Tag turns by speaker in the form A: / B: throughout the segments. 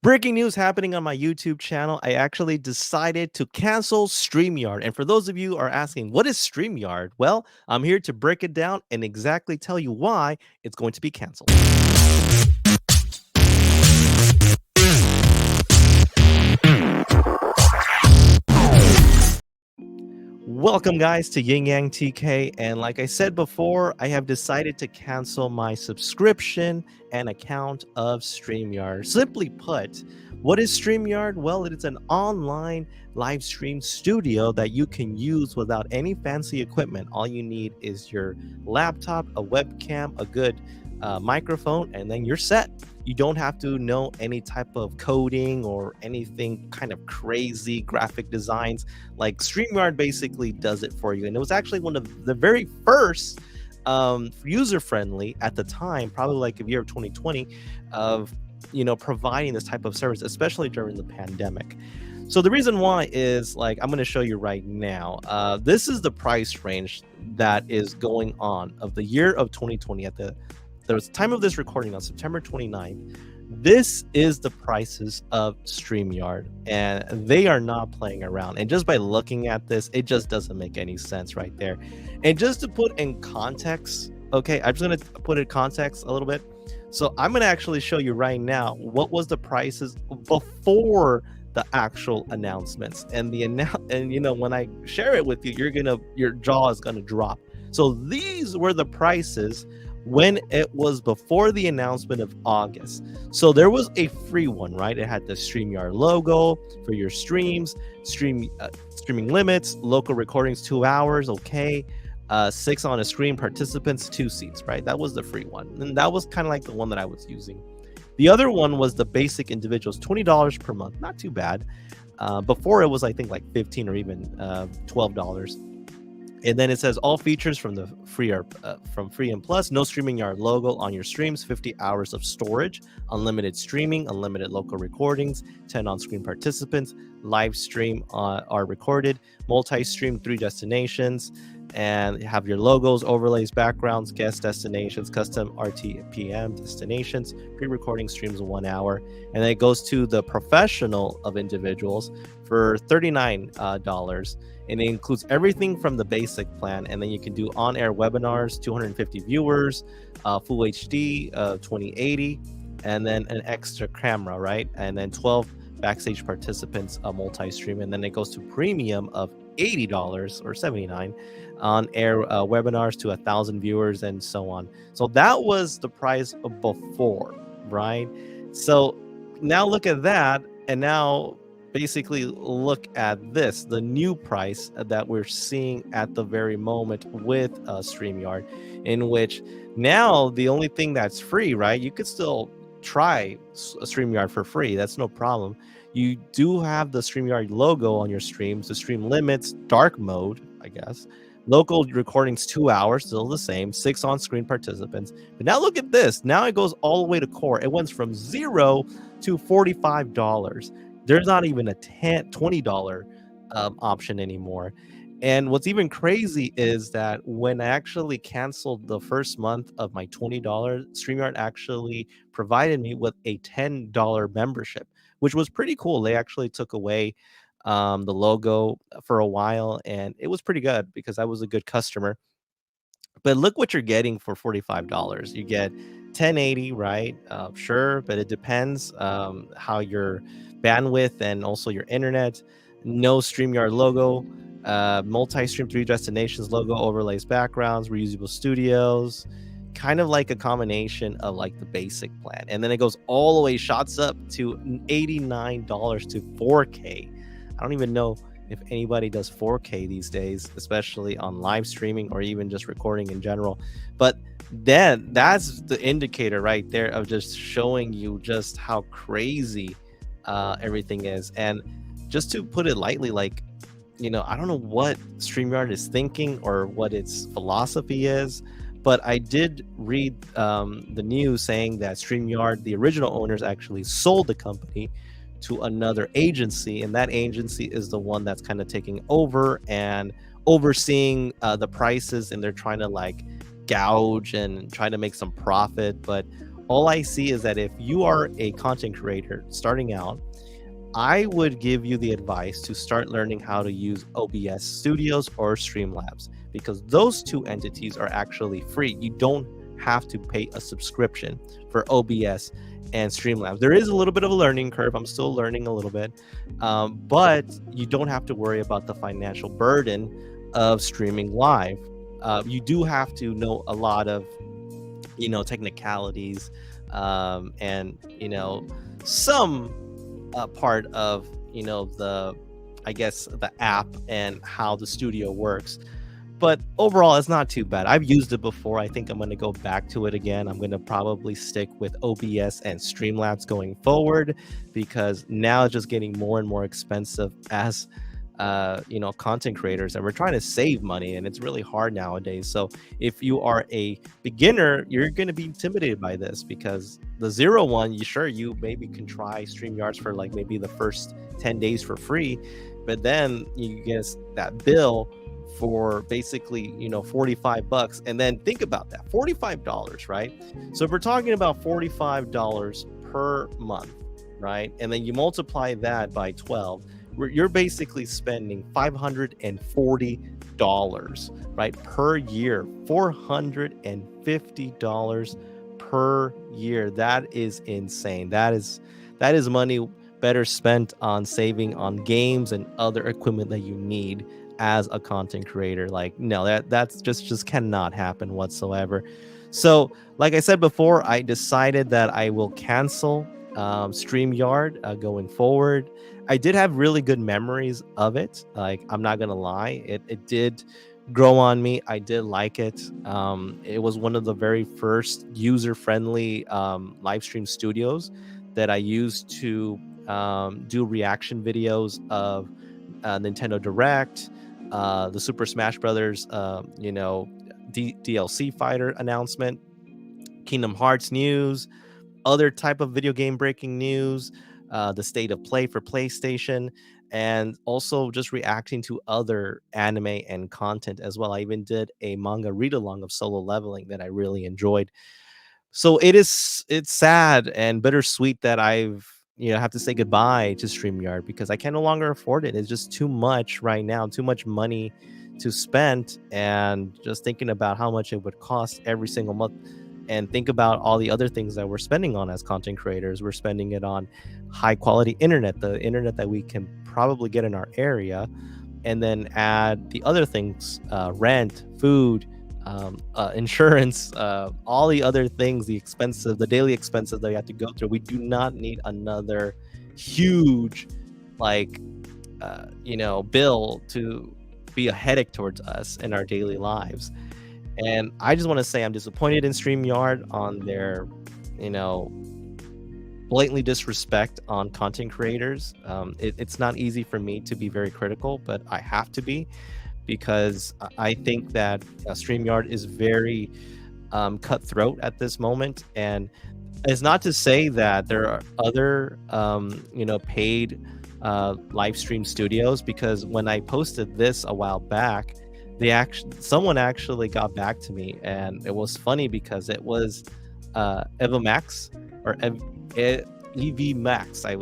A: Breaking news happening on my YouTube channel. I actually decided to cancel Streamyard. And for those of you who are asking, what is Streamyard? Well, I'm here to break it down and exactly tell you why it's going to be canceled. Welcome, guys, to Yin Yang TK. And like I said before, I have decided to cancel my subscription and account of StreamYard. Simply put, what is StreamYard? Well, it is an online live stream studio that you can use without any fancy equipment. All you need is your laptop, a webcam, a good microphone, and then you're set. You don't have to know any type of coding or anything kind of crazy graphic designs. Like StreamYard basically does it for you. And it was actually one of the very first user-friendly at the time, probably like a year of 2020, of providing this type of service, especially during the pandemic. So the reason why is, like, I'm going to show you right now. This is the price range that is going on of the year of 2020 at the time of this recording on September 29th. This is the prices of StreamYard, and they are not playing around. And just by looking at this, it just doesn't make any sense right there. And just to put in context, okay, I'm just going to put it in context a little bit. So I'm going to actually show you right now what was the prices before the actual announcements. And when I share it with you, your jaw is going to drop. So these were the prices when it was before the announcement of August. So there was a free one, right? It had the StreamYard logo for your streams, streaming limits, local recordings 2 hours, okay. 6 on a screen, participants 2 seats, right? That was the free one. And that was kind of like the one that I was using. The other one was the basic individuals, $20 per month. Not too bad. Before it was, I think, like $15 or even $12. And then it says all features from the free and plus, no StreamYard logo on your streams, 50 hours of storage, unlimited streaming, unlimited local recordings, 10 on-screen participants, live stream are recorded, multi-stream 3 destinations, and you have your logos, overlays, backgrounds, guest destinations, custom RTPM destinations, pre-recording streams 1 hour, and then it goes to the professional of individuals for $39. And it includes everything from the basic plan, and then you can do on-air webinars, 250 viewers, full HD, 2080, and then an extra camera, right? And then 12 backstage participants, multi-stream, and then it goes to premium of $80 or $79 on-air webinars to 1,000 viewers and so on. So that was the price of before, right? So now look at that, and now basically look at this, the new price that we're seeing at the very moment with StreamYard, in which now the only thing that's free, right? You could still try StreamYard for free. That's no problem. You do have the StreamYard logo on your streams, the stream limits, dark mode, I guess. Local recordings 2 hours, still the same, 6 on-screen participants. But now look at this. Now it goes all the way to core. It went from $0 to $45. There's not even a $20 option anymore. And what's even crazy is that when I actually canceled the first month of my $20, StreamYard actually provided me with a $10 membership, which was pretty cool. They actually took away the logo for a while, and it was pretty good because I was a good customer. But look what you're getting for $45. You get 1080, right? Sure, but it depends how your bandwidth and also your internet. No StreamYard logo, multi-stream 3 destinations logo, overlays, backgrounds, reusable studios, kind of like a combination of like the basic plan. And then it goes all the way, shots up to $89 to 4K. I don't even know if anybody does 4K these days, especially on live streaming or even just recording in general. But then that's the indicator right there of just showing you just how crazy everything is. And just to put it lightly, like, I don't know what StreamYard is thinking or what its philosophy is, but I did read the news saying that StreamYard, the original owners, actually sold the company to another agency, and that agency is the one that's kind of taking over and overseeing the prices, and they're trying to like gouge and try to make some profit. But All I see is that if you are a content creator starting out, I would give you the advice to start learning how to use OBS Studios or Streamlabs, because those two entities are actually free. You don't have to pay a subscription for OBS and Streamlabs. There is a little bit of a learning curve. I'm still learning a little bit, but you don't have to worry about the financial burden of streaming live. You do have to know a lot of technicalities, and some part of the, I guess, the app and how the studio works. But overall, it's not too bad. I've used it before. I think I'm going to go back to it again. I'm going to probably stick with OBS and Streamlabs going forward, because now it's just getting more and more expensive as content creators, and we're trying to save money, and it's really hard nowadays. So if you are a beginner, you're going to be intimidated by this, because the zero one, you maybe can try StreamYards for like maybe the first 10 days for free, but then you get that bill for basically 45 bucks. And then think about that, $45, right? So if we're talking about $45 per month, right, and then you multiply that by 12, you're basically spending $540, right, per year. $450 per year. That is insane. That is money better spent on saving on games and other equipment that you need as a content creator. Like, no, that's just cannot happen whatsoever. So like I said before, I decided that I will cancel StreamYard going forward. I did have really good memories of it. Like, I'm not gonna lie, it did grow on me. I did like it. It was one of the very first user-friendly live stream studios that I used to do reaction videos of Nintendo Direct, the Super Smash Brothers, DLC fighter announcement, Kingdom Hearts news, other type of video game breaking news, the state of play for PlayStation, and also just reacting to other anime and content as well. I even did a manga read along of Solo Leveling that I really enjoyed. So it's sad and bittersweet that I've have to say goodbye to StreamYard, because I can no longer afford it. It's just too much right now, too much money to spend, and just thinking about how much it would cost every single month, and think about all the other things that we're spending on as content creators. We're spending it on high quality internet, the internet that we can probably get in our area, and then add the other things, rent, food, insurance, all the other things, the daily expenses that we have to go through. We do not need another huge, like, bill to be a headache towards us in our daily lives. And I just want to say I'm disappointed in StreamYard on their, blatantly disrespect on content creators. It's not easy for me to be very critical, but I have to be, because I think that StreamYard is very cutthroat at this moment. And it's not to say that there are other, paid live stream studios, because when I posted this a while back, someone actually got back to me, and it was funny because it was EVMAX, or EV Max. I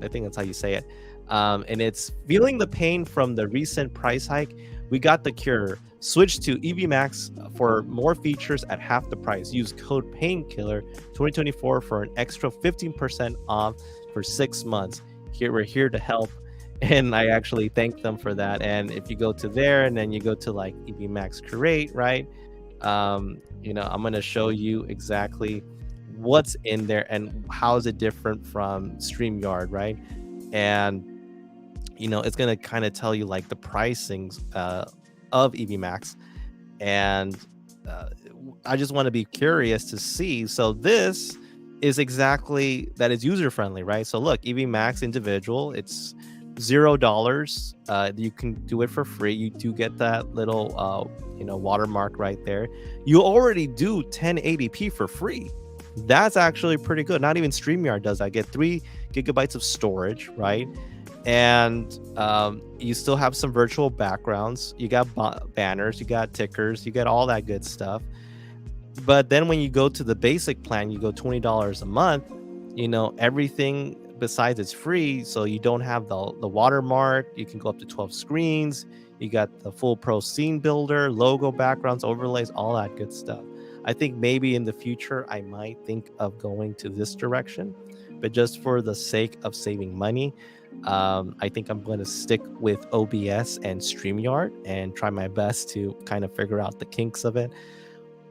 A: think that's how you say it. And it's feeling the pain from the recent price hike. We got the cure. Switch to EV Max for more features at half the price. Use code Painkiller 2024 for an extra 15% off for 6 months. We're here to help. And I actually thank them for that. And if you go to there, and then you go to like EV Max Create, right? I'm going to show you exactly what's in there and how is it different from StreamYard, right? And it's going to kind of tell you like the pricings of EV Max. And I just want to be curious to see. So this is exactly that is user friendly, right? So look, EV Max individual, it's $0. You can do it for free. You do get that little watermark right there. You already do 1080p for free. That's actually pretty good. Not even StreamYard does that. Get 3 gigabytes of storage, right? And you still have some virtual backgrounds. You got banners, you got tickers, you got all that good stuff. But then when you go to the basic plan, you go $20 a month, everything besides it's free. So you don't have the watermark. You can go up to 12 screens. You got the full pro scene builder, logo, backgrounds, overlays, all that good stuff. I think maybe in the future, I might think of going to this direction. But just for the sake of saving money, I think I'm going to stick with OBS and StreamYard and try my best to kind of figure out the kinks of it.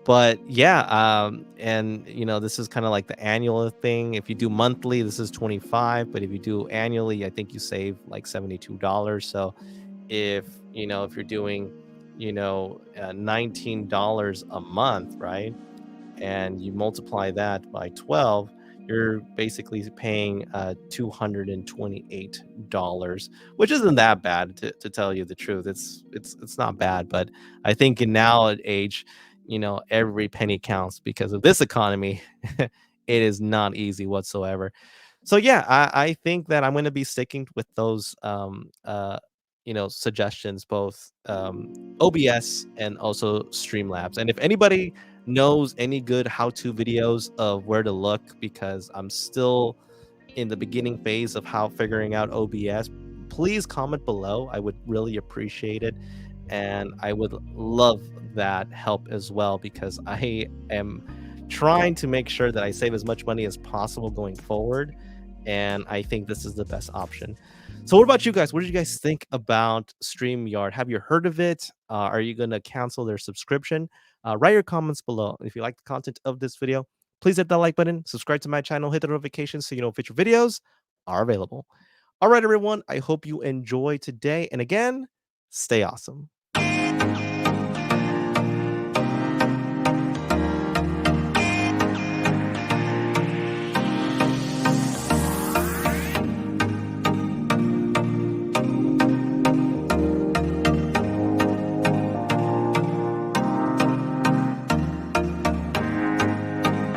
A: But yeah, and this is kind of like the annual thing. If you do monthly, this is 25, but if you do annually, I think you save like $72. So if you're doing, $19 a month, right? And you multiply that by 12, you're basically paying $228, which isn't that bad to tell you the truth. It's not bad, but I think in now age, every penny counts because of this economy. It is not easy whatsoever. So yeah, I think that I'm going to be sticking with those suggestions, both OBS and also Streamlabs. And if anybody knows any good how-to videos of where to look, because I'm still in the beginning phase of how figuring out OBS, please comment below. I would really appreciate it. And I would love that help as well, because I am trying to make sure that I save as much money as possible going forward. And I think this is the best option. So, what about you guys? What did you guys think about StreamYard? Have you heard of it? Are you going to cancel their subscription? Write your comments below. If you like the content of this video, please hit that like button, subscribe to my channel, hit the notifications so you know future videos are available. All right, everyone. I hope you enjoy today. And again, stay awesome.